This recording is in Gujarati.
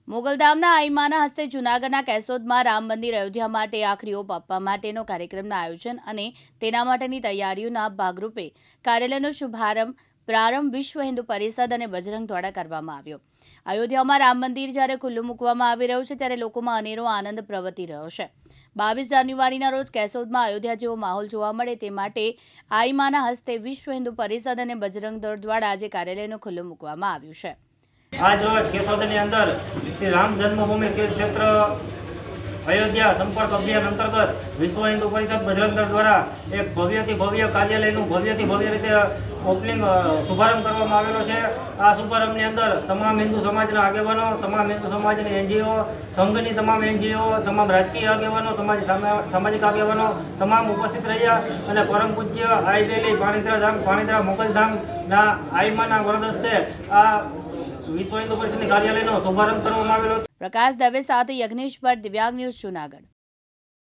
મોગલધામના આઈમાના હસ્તે જૂનાગઢના કેશોદમાં રામ મંદિર અયોધ્યા માટે આખરી ઓપ આપવા માટેનો કાર્યક્રમના આયોજન અને તેના માટેની તૈયારીઓના ભાગરૂપે કાર્યાલયનો પ્રારંભ વિશ્વ હિન્દુ પરિષદ અને બજરંગ દ્વારા કરવામાં આવ્યો। અયોધ્યામાં રામ મંદિર જ્યારે ખુલ્લું મૂકવામાં આવી રહ્યું છે ત્યારે લોકોમાં અનેરો આનંદ પ્રવર્તી રહ્યો છે। 22 જાન્યુઆરીના રોજ કેશોદમાં અયોધ્યા જેવો માહોલ જોવા મળે તે માટે આઈમાના હસ્તે વિશ્વ હિન્દુ પરિષદ અને બજરંગ દળ દ્વારા આજે કાર્યાલયનું ખુલ્લું મૂકવામાં આવ્યું છે। आज रोज केशोदनी अंदर श्री राम जन्मभूमि तीर्थ क्षेत्र अयोध्या संपर्क अभियान अंतर्गत विश्व हिंदू परिषद बजरंग दल द्वारा एक भव्यથી भव्य कार्यालयનું ભવ્યથી ભવ્ય રીતે ઓપનિંગ શુભારંભ કરવામાં આવેલો છે। આ શુભારંભની અંદર તમામ હિન્દુ સમાજના આગેવાનો, તમામ હિન્દુ સમાજની એનજીઓ, સંઘની તમામ એનજીઓ, તમામ રાજકીય આગેવાનો, સામાજિક આગેવાનો તમામ ઉપસ્થિત રહ્યા અને પરમ પૂજ્ય આઈ બેલી પાણીધરા મોગલધામના આઈમાના વરદ હસ્તે આ વિશ્વ હિન્દુ પરિષદની કાર્યાલયનો શુભારંભ કરવામાં આવેલો। પ્રકાશ દવે સાથે યજ્ઞેશ ભટ્ટ, દિવ્યાંગ ન્યૂઝ, જૂનાગઢ।